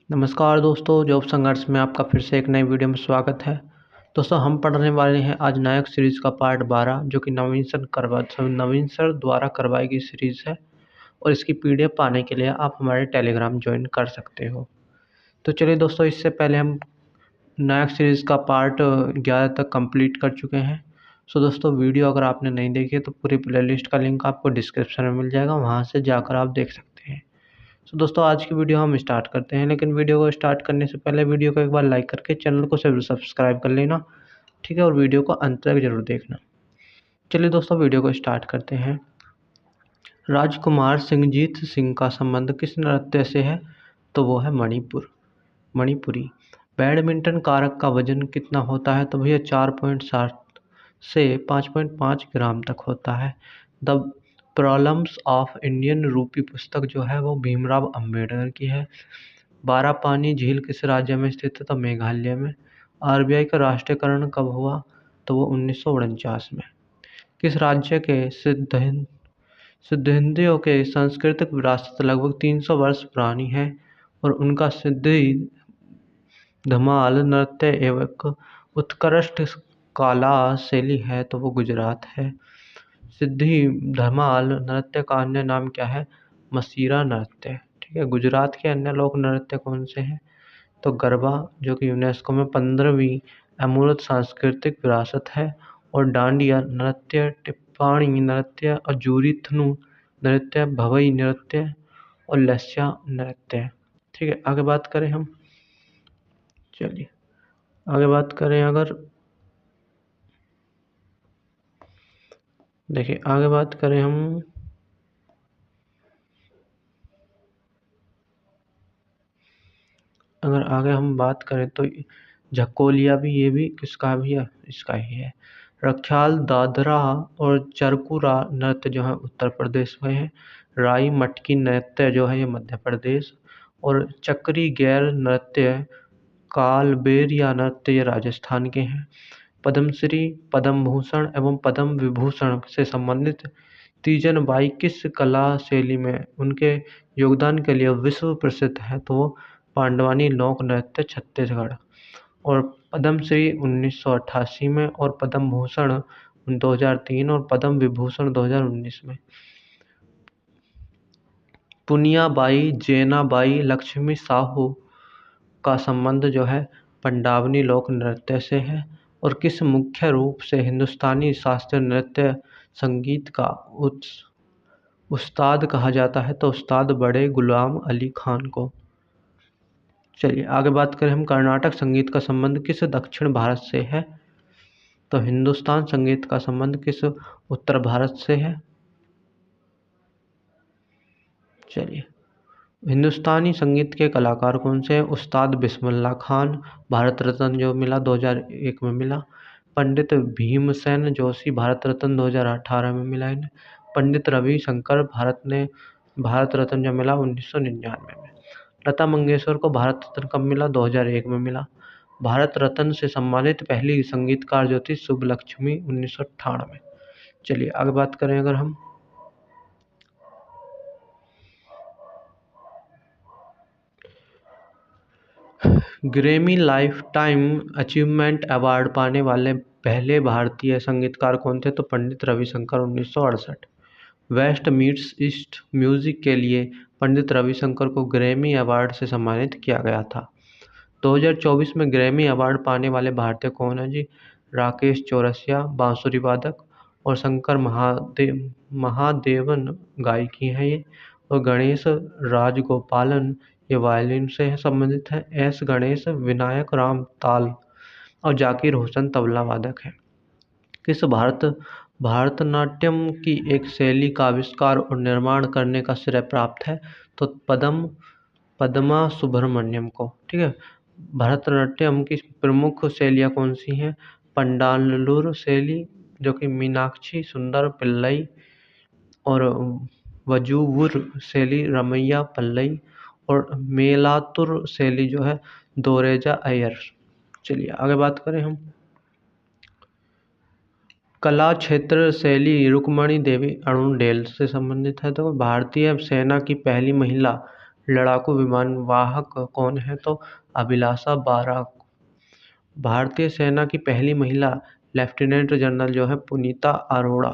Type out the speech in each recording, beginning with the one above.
नमस्कार दोस्तों, जॉब संघर्ष में आपका फिर से एक नई वीडियो में स्वागत है। दोस्तों, हम पढ़ने वाले हैं आज नायक सीरीज़ का पार्ट 12 जो कि नवीन सर द्वारा करवाई गई सीरीज़ है और इसकी पीडीएफ पाने के लिए आप हमारे टेलीग्राम ज्वाइन कर सकते हो। तो चलिए दोस्तों, इससे पहले हम नायक सीरीज़ का पार्ट 11 तक कंप्लीट कर चुके हैं। सो दोस्तों, वीडियो अगर आपने नहीं देखी है तो पूरी प्लेलिस्ट का लिंक आपको डिस्क्रिप्शन में मिल जाएगा, वहाँ से जाकर आप देख सकते हैं। तो दोस्तों, आज की वीडियो हम स्टार्ट करते हैं, लेकिन वीडियो को स्टार्ट करने से पहले वीडियो को एक बार लाइक करके चैनल को सब्सक्राइब कर लेना, ठीक है, और वीडियो को अंत तक जरूर देखना। चलिए दोस्तों, वीडियो को स्टार्ट करते हैं। राजकुमार सिंहजीत सिंह का संबंध किस नृत्य से है? तो वो है मणिपुरी। बैडमिंटन कारक का वजन कितना होता है? तो भैया 4.7 से 5.5 ग्राम तक होता है। The problems of Indian rupee पुस्तक जो है वो भीमराव अंबेडकर की है। बारापानी झील किस राज्य में स्थित है? तो मेघालय में। आरबीआई का राष्ट्रीयकरण कब हुआ? तो वो 1949 में। किस राज्य के सिद्धियों के सांस्कृतिक विरासत लगभग 300 वर्ष पुरानी है और उनका सिद्धि धमाल नृत्य एवं उत्कृष्ट कला शैली है? तो वो गुजरात है। सिद्धि धमाल नृत्य का अन्य नाम क्या है? मसीरा नृत्य। ठीक है। गुजरात के अन्य लोक नृत्य कौन से हैं? तो गरबा, जो कि यूनेस्को में 15वीं अमूर्त सांस्कृतिक विरासत है, और डांडिया नृत्य, टिप्पाणी नृत्य, और जूरीथनु नृत्य, भवई नृत्य और लस्या नृत्य। ठीक है। आगे बात करें हम, चलिए आगे बात करें अगर देखिए आगे बात करें हम अगर आगे हम बात करें तो झकोलिया भी, ये भी किसका भी है? इसका ही है। रख्याल, दादरा और चरकुरा नृत्य जो है उत्तर प्रदेश में है। राई मटकी नृत्य जो है ये मध्य प्रदेश, और चक्री गैर नृत्य, कालबेलिया नृत्य ये राजस्थान के हैं। पद्मश्री, पद्म भूषण एवं पद्म विभूषण से संबंधित तीजन बाई किस कला शैली में उनके योगदान के लिए विश्व प्रसिद्ध है? तो वो पांडवानी लोक नृत्य छत्तीसगढ़। और पद्मश्री 1988 में, और पद्म भूषण 2003 और पद्म विभूषण 2019 में। पुनियाबाई, जेनाबाई, लक्ष्मी साहू का संबंध जो है पंडावनी लोक नृत्य से है। और किस मुख्य रूप से हिंदुस्तानी शास्त्रीय नृत्य संगीत का उस्ताद कहा जाता है? तो उस्ताद बड़े गुलाम अली खान को। चलिए आगे बात करें हम, कर्नाटक संगीत का संबंध किस दक्षिण भारत से है? तो हिंदुस्तान संगीत का संबंध किस उत्तर भारत से है? चलिए, हिंदुस्तानी संगीत के कलाकार कौन से हैं? उस्ताद बिस्मिल्लाह खान, भारत रत्न जो मिला 2001 में मिला। पंडित भीमसेन जोशी, भारत रत्न 2018 में मिला इन्हें। पंडित रविशंकर, भारत रत्न जो मिला 1999 में। लता मंगेशकर को भारत रत्न कब मिला? 2001 में मिला। भारत रत्न से सम्मानित पहली संगीतकार जो थी सुब्बलक्ष्मी, 1998। चलिए आगे बात करें अगर हम, Grammy life time achievement award पाने वाले पहले भारतीय संगीतकार कौन थे? तो Pandit Ravi Shankar, 1968। West meets east music के लिए पंडित रविशंकर को ग्रैमी अवार्ड से सम्मानित किया गया था। 2024 में ग्रैमी अवार्ड पाने वाले भारतीय कौन है जी? राकेश चौरसिया, बांसुरी वादक, और शंकर महादेवन गायकी हैं ये। और गणेश राजगोपालन, ये वायलिन से संबंधित है। एस गणेश, विनायक राम ताल, और जाकिर हुसैन तबला वादक है। किस भारतनाट्यम की एक शैली का आविष्कार और निर्माण करने का श्रेय प्राप्त है? तो पद्मा सुब्रमण्यम को। ठीक है। भरतनाट्यम की प्रमुख शैलियाँ कौन सी हैं? पंडालुर शैली, जो कि मीनाक्षी सुंदर पिल्लई, और वजुवुर शैली रमैया पल्लई, और मेलातुर शैली जो है दोरेजा अय्यर। चलिए आगे बात करें हम, कला क्षेत्र शैली रुक्मणी देवी अरुणडेल से संबंधित है। तो भारतीय सेना की पहली महिला लड़ाकू विमान वाहक कौन है? तो अभिलाषा बाराक। भारतीय सेना की पहली महिला लेफ्टिनेंट जनरल जो है पुनीता अरोड़ा।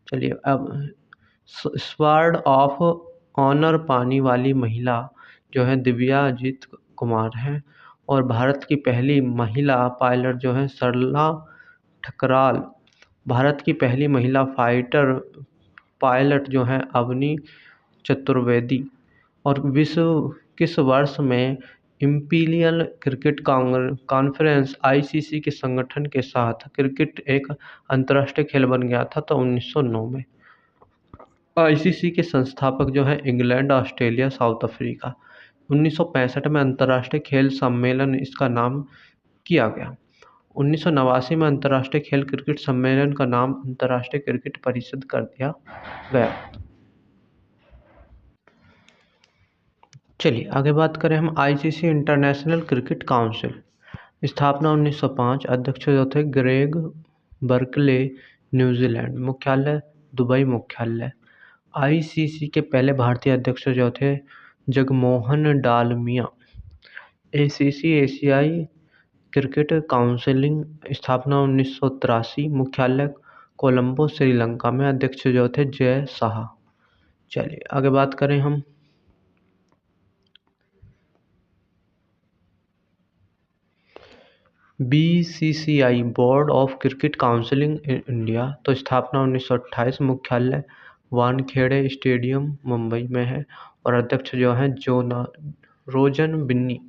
चलिए अब स्वॉर्ड ऑफ ऑनर पाने वाली महिला जो है दिव्याजीत कुमार है। और भारत की पहली महिला पायलट जो है सरला ठकराल। भारत की पहली महिला फाइटर पायलट जो है अवनी चतुर्वेदी। और विश्व किस वर्ष में इंपीरियल क्रिकेट कॉन्फ्रेंस आईसीसी के संगठन के साथ क्रिकेट एक अंतर्राष्ट्रीय खेल बन गया था? तो 1909 में। आईसीसी के संस्थापक जो है इंग्लैंड, ऑस्ट्रेलिया, साउथ अफ्रीका। 1965 में अंतर्राष्ट्रीय खेल सम्मेलन इसका नाम किया गया। 1989 में अंतर्राष्ट्रीय खेल क्रिकेट सम्मेलन का नाम अंतर्राष्ट्रीय क्रिकेट परिषद कर दिया गया। चलिए आगे बात करें हम आईसीसी इंटरनेशनल क्रिकेट काउंसिल। स्थापना 1905। अध्यक्ष जो थे ग्रेग बर्कले, न्यूजीलैंड। मुख्यालय दुबई मुख्यालय। आईसीसी के पहले भारतीय अध्यक्ष जो थे जगमोहन डालमिया। एसीसी एशियाई क्रिकेट काउंसिलिंग स्थापना 1983। मुख्यालय कोलंबो श्रीलंका में। अध्यक्ष जो थे जय शाह। चलिए आगे बात करें हम BCCI board of cricket counselling India. तो स्थापना 1928। मुख्यालय वानखेड़े स्टेडियम मुंबई में है। और अध्यक्ष जो हैं रोजन बिन्नी।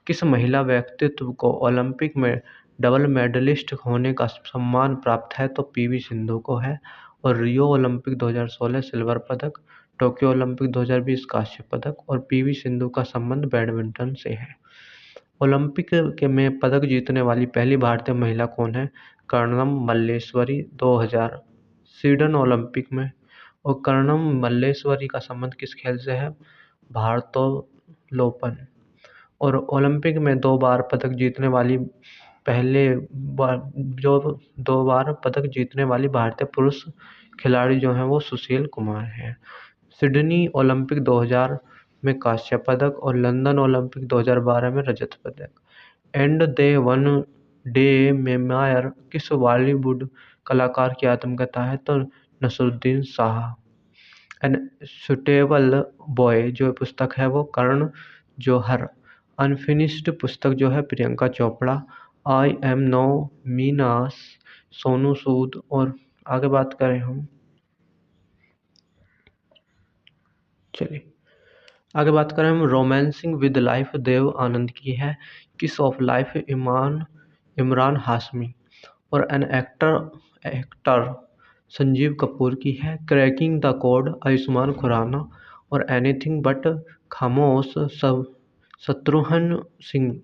किस महिला व्यक्तित्व को ओलंपिक में डबल मेडलिस्ट होने का सम्मान प्राप्त है? तो पीवी सिंधु को है। और रियो ओलंपिक 2016 सिल्वर पदक, टोक्यो ओलंपिक 2020 कांस्य पदक। और पीवी सिंधु का संबंध बैडमिंटन से है। ओलंपिक में पदक जीतने वाली पहली भारतीय महिला कौन है? कर्णम मल्लेश्वरी 2000 स्वीडन ओलंपिक में। और कर्णम मल्लेश्वरी का संबंध किस खेल से है? भारोत्तोलन। और ओलंपिक में 2 बार पदक जीतने वाली दो बार पदक जीतने वाली भारतीय पुरुष खिलाड़ी जो हैं वो सुशील कुमार हैं। सिडनी ओलंपिक 2000 में कांस्य पदक और लंदन ओलंपिक 2012 में रजत पदक। And they one day memoir किस बॉलीवुड कलाकार की आत्मकथा है? तो Naseeruddin Shah. An suitable boy जो पुस्तक है वो कर्ण जौहर। अनफिनिश्ड पुस्तक जो है Priyanka Chopra. I am no messiah Sonu Sood. और आगे बात करें हम हम romancing with life Dev Anand की है। किस ऑफ लाइफ इमरान हाशमी। और एन एक्टर संजीव कपूर की है। Cracking the code Ayushmann Khurrana. और एनीथिंग बट खामोश शत्रुघ्न सिंह।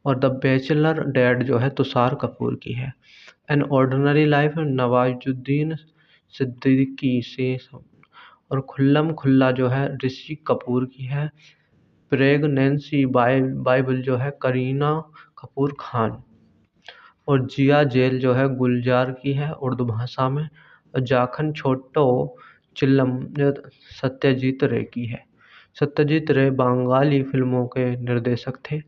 और द बैचलर डैड जो है तुषार कपूर की है। An ordinary life Nawazuddin Siddiqui से। और खुल्लम खुल्ला जो है ऋषि कपूर की है। प्रेगनेंसी बाइबल जो है करीना कपूर खान। और जिया जेल जो है गुलजार की है उर्दू भाषा में। और जाखन छोटो चिल्लम जो सत्यजीत रे की है। सत्यजीत रे बंगाली फिल्मों के निर्देशक थे।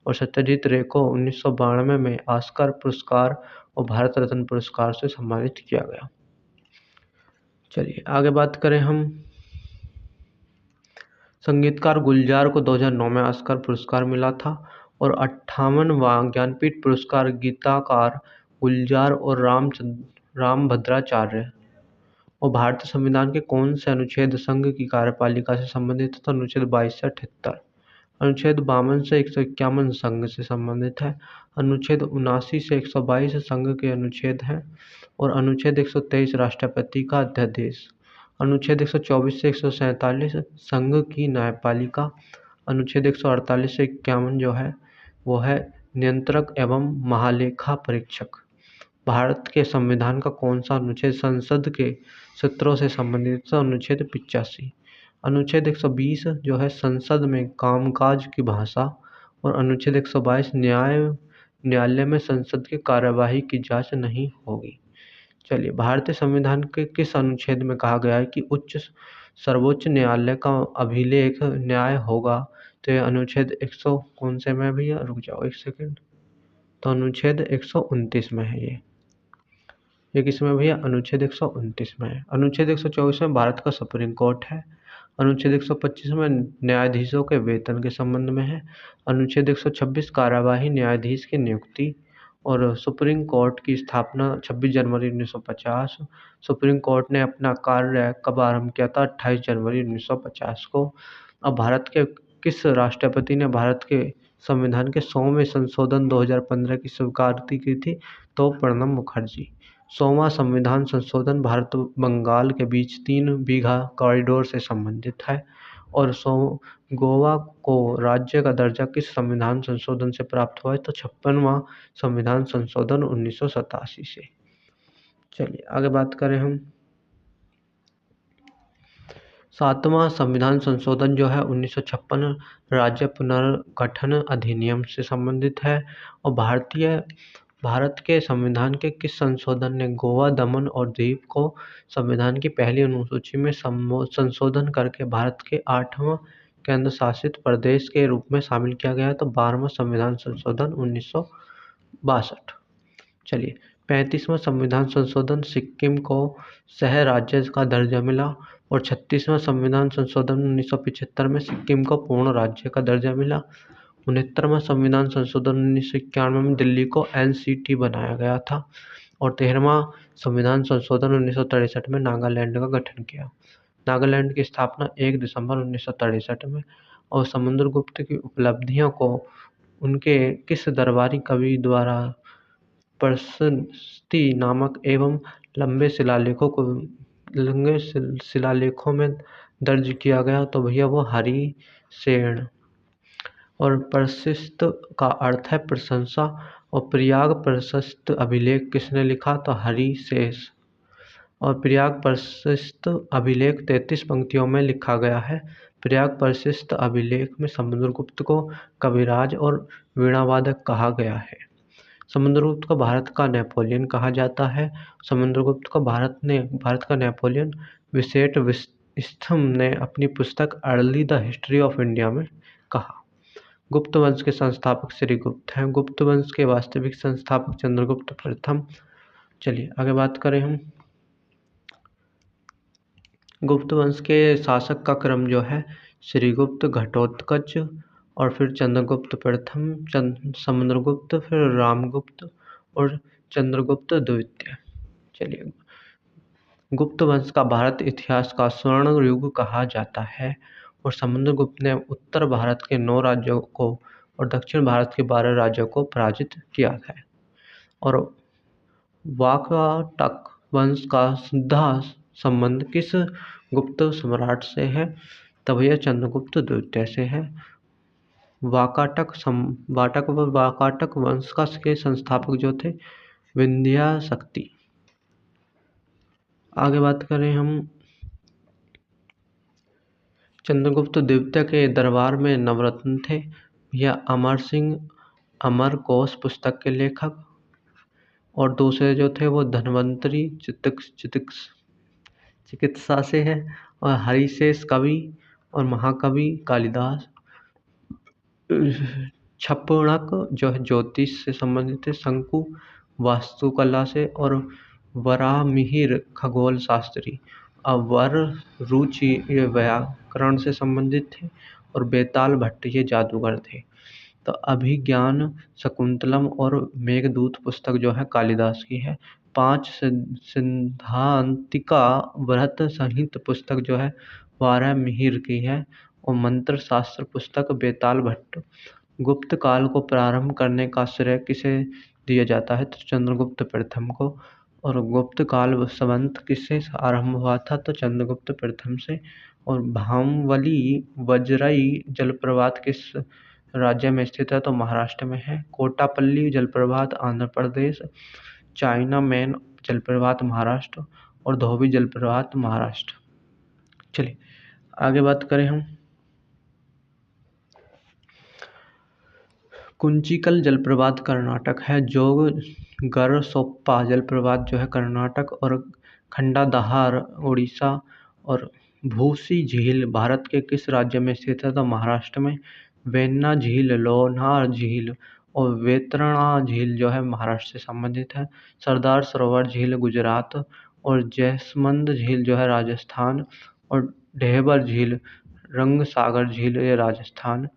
और सत्यजीत रे को 1992 में ऑस्कर पुरस्कार और भारत रत्न पुरस्कार से सम्मानित किया गया। चलिए आगे बात करें हम संगीतकार गुलजार को 2009 में ऑस्कर पुरस्कार मिला था। और 58वां ज्ञानपीठ पुरस्कार गीतकार गुलजार और रामभद्राचार्य। और भारतीय संविधान के कौन से अनुच्छेद संघ की कार्यपालिका से संबंधित है? तो अनुच्छेद 22 से 78। अनुच्छेद 52 से 151 संघ से संबंधित है। अनुच्छेद 79 से 122 संघ के अनुच्छेद हैं। और अनुच्छेद 123 राष्ट्रपति का अध्यादेश। अनुच्छेद 124 से 147 संघ की न्यायपालिका। अनुच्छेद 148 से 51 जो है वो है नियंत्रक एवं महालेखा परीक्षक। भारत के संविधान का कौन सा अनुच्छेद संसद के सत्रों से संबंधित? तो अनुच्छेद 85। अनुच्छेद 120 जो है संसद में कामकाज की भाषा। और अनुच्छेद 122 न्यायालय में संसद की कार्यवाही की जांच नहीं होगी। चलिए भारतीय संविधान के किस अनुच्छेद में कहा गया है कि उच्च सर्वोच्च न्यायालय का अभिलेख न्याय होगा। तो ये अनुच्छेद 100 कौन से में है भैया, रुक जाओ एक सेकंड। तो अनुच्छेद 129 में है ये किस में भैया, अनुच्छेद 129 में है। अनुच्छेद 124 में भारत का सुप्रीम कोर्ट है। अनुच्छेद 125 में न्यायाधीशों के वेतन के संबंध में है। अनुच्छेद 126 कार्यवाही न्यायाधीश की नियुक्ति और सुप्रीम कोर्ट की स्थापना 26 जनवरी 1950। सुप्रीम कोर्ट ने अपना कार्य कब आरंभ किया था, 28 जनवरी 1950 को। अब भारत के किस राष्ट्रपति ने भारत के संविधान के 100वें संशोधन 2015 की स्वीकृति की थी, तो प्रणब मुखर्जी। 100वां संविधान संशोधन भारत बंगाल के बीच 3 बीघा कॉरिडोर से संबंधित है। और गोवा को राज्य का दर्जा किस संविधान संशोधन से प्राप्त हुआ है, तो 56वां संविधान संशोधन 1987 से। चलिए आगे बात करें हम। 7वां संविधान संशोधन जो है 1956 राज्य पुनर्गठन अधिनियम से संबंधित है। और भारत के संविधान के किस संशोधन ने गोवा, दमन और दीव को संविधान की पहली अनुसूची में संशोधन करके भारत के 8वां केंद्र शासित प्रदेश के रूप में शामिल किया गया, तो 12वां संविधान संशोधन 1962। चलिए 35वां संविधान संशोधन सिक्किम को सह राज्य का दर्जा मिला। और 36वां संविधान संशोधन 1975 में सिक्किम को पूर्ण राज्य का दर्जा मिला। 69वां संविधान संशोधन 1991 में दिल्ली को NCT बनाया गया था। और 13वां संविधान संशोधन 1963 में नागालैंड का गठन किया। नागालैंड की स्थापना 1 दिसंबर 1963 में। और समुद्रगुप्त की उपलब्धियों को उनके किस दरबारी कवि द्वारा प्रशस्ति नामक एवं लंबे शिलालेखों में दर्ज किया गया, तो भैया वो हरिसेन। और प्रशस्त का अर्थ है प्रशंसा। और प्रयाग प्रशस्त अभिलेख किसने लिखा, तो हरिशेष। और प्रयाग प्रशस्त अभिलेख 33 पंक्तियों में लिखा गया है। प्रयाग प्रशस्त अभिलेख में समुद्रगुप्त को कविराज और वीणावादक कहा गया है। समुद्रगुप्त को भारत का नेपोलियन कहा जाता है। समुद्रगुप्त को भारत का नेपोलियन विसेट विस्थम ने अपनी पुस्तक early the history of India में कहा। गुप्त वंश के संस्थापक श्रीगुप्त हैं। गुप्त वंश के वास्तविक संस्थापक चंद्रगुप्त प्रथम। चलिए आगे बात करें हम। गुप्त वंश के शासक का क्रम जो है श्रीगुप्त, घटोत्कच और फिर चंद्रगुप्त प्रथम, समुद्रगुप्त, फिर रामगुप्त और चंद्रगुप्त द्वितीय। चलिए गुप्त वंश का भारत इतिहास का स्वर्ण युग कहा जाता है। और समुद्रगुप्त ने उत्तर भारत के 9 राज्यों को और दक्षिण भारत के 12 राज्यों को पराजित किया है। और वाकाटक वंश का सीधा संबंध किस गुप्त सम्राट से है, तब यह चंद्रगुप्त द्वितीय से है। वाकाटक वंश के संस्थापक जो थे विंध्या शक्ति। आगे बात करें हम। चंद्रगुप्त द्वितीय के दरबार में नवरत्न थे। यह अमर सिंह अमरकोश पुस्तक के लेखक। और दूसरे जो थे वो धन्वंतरी चिकित्सा से है। और हरिशेष कवि और महाकवि कालिदास। छप्पड़क जो है ज्योतिष से संबंधित है। शंकु वास्तुकला से। और वराहमिहिर खगोल शास्त्री। अवर रुचि ये व्याकरण से संबंधित थे। और बेताल भट्ट ये जादूगर थे। तो अभिज्ञान शकुंतलम और मेघदूत पुस्तक जो है कालिदास की है। 5 सिद्धांतिका व्रत संहित पुस्तक जो है वाराहमिहिर की है। और मंत्र शास्त्र पुस्तक बेताल भट्ट। गुप्त काल को प्रारंभ करने का श्रेय किसे दिया जाता है, तो चंद्रगुप्त प्रथम को। और गुप्त काल संवत किससे आरंभ हुआ था, तो चंद्रगुप्त प्रथम से। और भामवली वज्रई जलप्रपात किस राज्य में स्थित है, तो महाराष्ट्र में है। कोटापल्ली जलप्रपात आंध्र प्रदेश। चाइना मैन जलप्रपात महाराष्ट्र। और धोबी जलप्रपात महाराष्ट्र। चलिए आगे बात करें हम। कुंचिकल जलप्रपात कर्नाटक है। जोगरसोप्पा जलप्रपात जो है कर्नाटक। और खंडाधार उड़ीसा। और भूसी झील भारत के किस राज्य में स्थित है? तो महाराष्ट्र में। वेन्ना झील, लोनार झील और वेतरणा झील जो है महाराष्ट्र से संबंधित है। सरदार सरोवर झील गुजरात और जैसमंद झील जो है राजस्थान और ढेबर झील, रंगसागर झील ये राजस्थान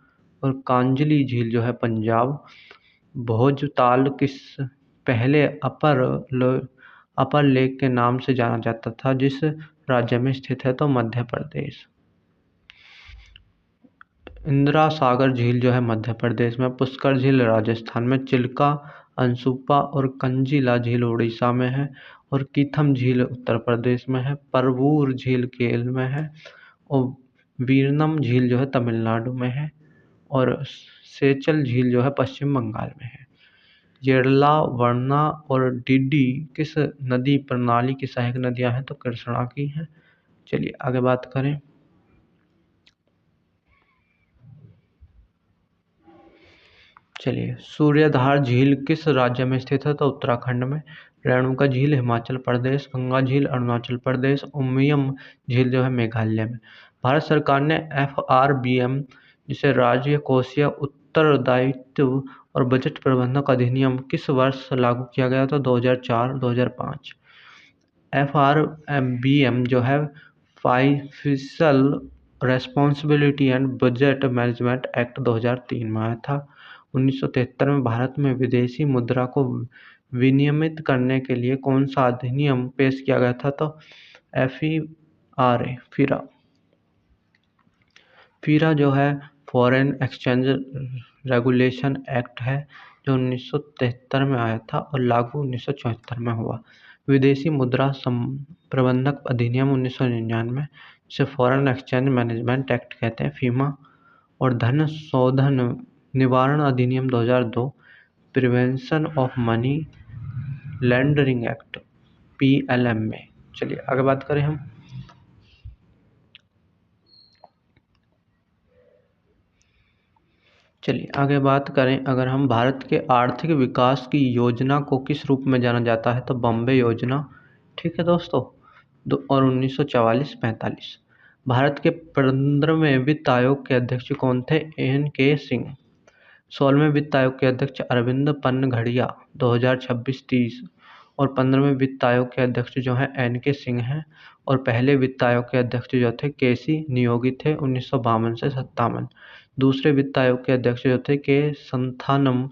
और कांजली झील जो है पंजाब। भोजताल किस पहले अपर लेक के नाम से जाना जाता था जिस राज्य में स्थित है? तो मध्य प्रदेश। इंदिरा सागर झील जो है मध्य प्रदेश में। पुष्कर झील राजस्थान में। चिल्का, अनसुपा और कंजिला झील उड़ीसा में है और कीथम झील उत्तर प्रदेश में है। परवूर झील केरल में है और वीरनम झील जो है तमिलनाडु में है और सेचल झील जो है पश्चिम बंगाल में है। येरला, वर्ना और डिडी किस नदी प्रणाली की सहायक नदियां हैं? तो कृष्णा की हैं। चलिए आगे बात करें। चलिए, सूर्यधार झील किस राज्य में स्थित है? तो उत्तराखंड में। रेणुका झील हिमाचल प्रदेश। गंगा झील अरुणाचल प्रदेश। उमियम झील जो है मेघालय में। भारत सरकार ने FRBM जिसे राज्य कोषीय उत्तरदायित्व और बजट प्रबंधक अधिनियम किस वर्ष लागू किया गया था? 2004-2005। FRBM जो है financial responsibility and budget management act 2003 में आया था। 1973 में भारत में विदेशी मुद्रा को विनियमित करने के लिए कौन सा अधिनियम पेश किया गया था? तो FERA। FERA जो है फॉरेन एक्सचेंज रेगुलेशन एक्ट है जो 1973 में आया था और लागू 1974 में हुआ। विदेशी मुद्रा प्रबंधक अधिनियम 1999 जिसे फॉरेन एक्सचेंज मैनेजमेंट एक्ट कहते हैं FEMA और धन शोधन निवारण अधिनियम 2002 prevention of money laundering act PLM में। चलिए आगे बात करें हम। चलिए आगे बात करें अगर हम भारत के आर्थिक विकास की योजना को किस रूप में जाना जाता है? तो बॉम्बे योजना। ठीक है दोस्तों। और 1944-45 भारत के 15वें वित्त आयोग के अध्यक्ष कौन थे? NK सिंह। 16वें वित्त आयोग के अध्यक्ष अरविंद पनघड़िया 2026-30 और 15वें वित्त आयोग के अध्यक्ष जो हैं NK सिंह हैं और पहले वित्त आयोग के अध्यक्ष जो थे KC नियोगी थे 1952 से 57। दूसरे वित्त आयोग के अध्यक्ष जो थे K संथानम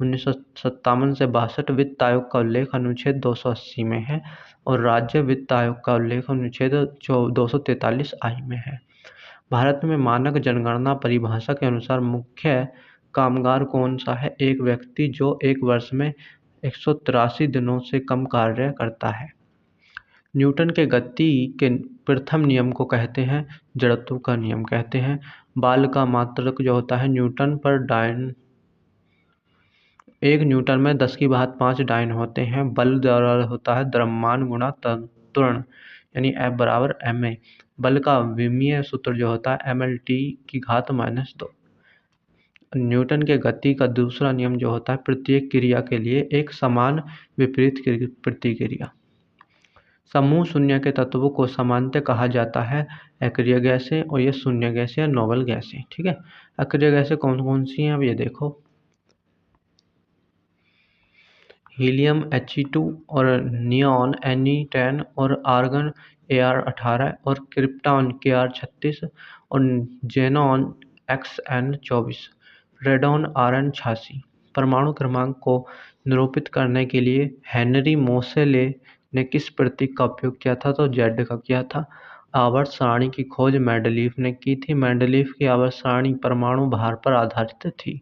1957 से 62। वित्त आयोग का उल्लेख अनुच्छेद 280 में है और राज्य वित्त आयोग का उल्लेख अनुच्छेद 243 I में है। भारत में मानक जनगणना परिभाषा के अनुसार मुख्य कामगार कौन सा है? एक व्यक्ति जो एक वर्ष में 183 दिनों से कम कार्य करता है। न्यूटन के गति के प्रथम नियम को कहते हैं जड़त्व का नियम कहते हैं। बाल का मात्रक जो होता है न्यूटन पर डायन, 1 न्यूटन में 10⁵ डायन होते हैं। बल द्वारा होता है द्रव्यमान गुणा त्वरण यानी F बराबर ma। बल का विमीय सूत्र जो होता है mLT⁻²। न्यूटन के गति का दूसरा नियम जो होता है प्रत्येक क्रिया के लिए एक समान विपरीत प्रतिक्रिया। समूह शून्य के तत्वों को सामान्यतः कहा जाता है अक्रिय गैसें और ये शून्य गैसें या नोबल गैसें। ठीक है, अक्रिय गैसें कौन कौन सी हैं अब ये देखो। हीलियम He2 और नियॉन Ne10 और आर्गन Ar18 और क्रिप्टॉन Kr36 और जेनॉन Xn24, रेडॉन Rn86। परमाणु क्रमांक को निरूपित करने के लिए हेनरी मोसेले ने किस प्रतीक का उपयोग किया था? तो Z का किया था। आवर्त सारणी की खोज मेंडलीफ ने की थी। मेंडलीफ की आवर्त सारणी परमाणु भार पर आधारित थी।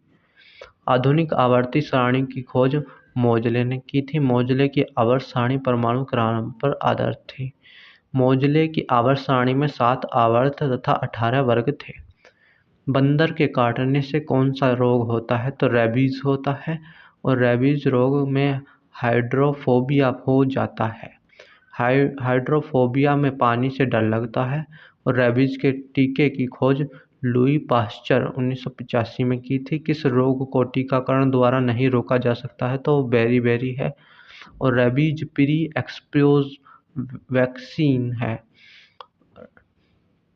आधुनिक आवर्ती सारणी की खोज मोजले ने की थी। मोजले की आवर्त सारणी परमाणु क्रम पर आधारित थी। मोजले की आवर्त सारणी में 7 आवर्त तथा 18 वर्ग थे। बंदर के काटने से कौन सा रोग होता है? तो रेबीज होता है और रेबीज रोग में हाइड्रोफोबिया हो जाता है। हाइड्रोफोबिया में पानी से डर लगता है और रेबीज के टीके की खोज लुई पास्चर 1985 में की थी। किस रोग को टीकाकरण द्वारा नहीं रोका जा सकता है? तो बेरी है और रेबीज प्री एक्सपोज वैक्सीन है।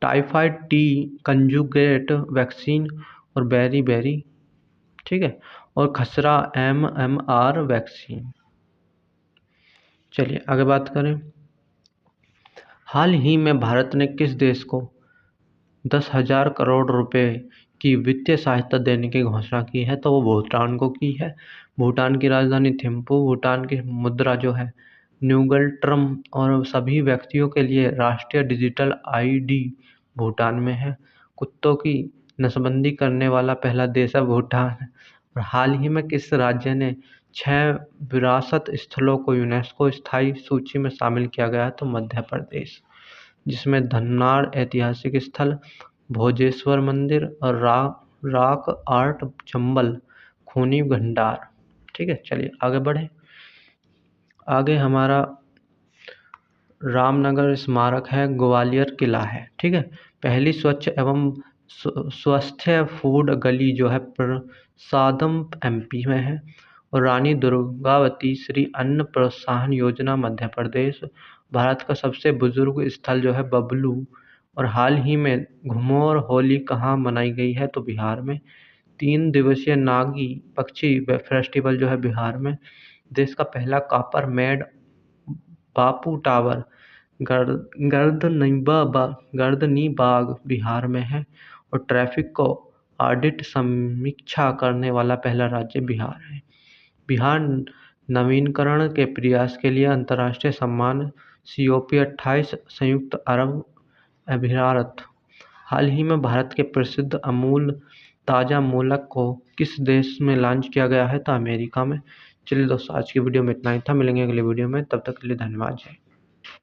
टाइफाइड टी कंजुगेट वैक्सीन और बेरी, ठीक है, और खसरा MMR वैक्सीन। चलिए आगे बात करें। हाल ही में भारत ने किस देश को 10,000 करोड़ रुपए की वित्तीय सहायता देने की घोषणा की है? तो वो भूटान को की है। भूटान की राजधानी थिम्पू, भूटान की मुद्रा जो है न्यूगल ट्रम, और सभी व्यक्तियों के लिए राष्ट्रीय डिजिटल ID भूटान में है। कुत्तों की नसबंदी करने वाला पहला देश है भूटान। और हाल ही में किस राज्य ने 6 विरासत स्थलों को यूनेस्को स्थायी सूची में शामिल किया गया है? तो मध्य प्रदेश, जिसमें धन्नार ऐतिहासिक स्थल, भोजेश्वर मंदिर और रॉक आर्ट चंबल खूनी भंडार। ठीक है, चलिए आगे बढ़े। आगे हमारा रामनगर स्मारक है, ग्वालियर किला है। ठीक है, पहली स्वच्छ एवं स्वस्थ फूड गली जो है प्रसादम MP में है। और रानी दुर्गावती श्री अन्न प्रोत्साहन योजना मध्य प्रदेश। भारत का सबसे बुजुर्ग स्थल जो है बबलू। और हाल ही में घुमोर होली कहाँ मनाई गई है? तो बिहार में। 3 दिवसीय नागी पक्षी फेस्टिवल जो है बिहार में। देश का पहला कॉपर मेड बापू टावर गर्दनी बाग बिहार में है। और ट्रैफिक को ऑडिट समीक्षा करने वाला पहला राज्य बिहार है। बिहार नवीनकरण के प्रयास के लिए अंतर्राष्ट्रीय सम्मान COP28 संयुक्त अरब अमीरात। हाल ही में भारत के प्रसिद्ध अमूल ताज़ा मूलक को किस देश में लॉन्च किया गया है? तो अमेरिका में। चलिए दोस्तों, आज की वीडियो में इतना ही था। मिलेंगे अगले वीडियो में, तब तक के लिए धन्यवाद। जय।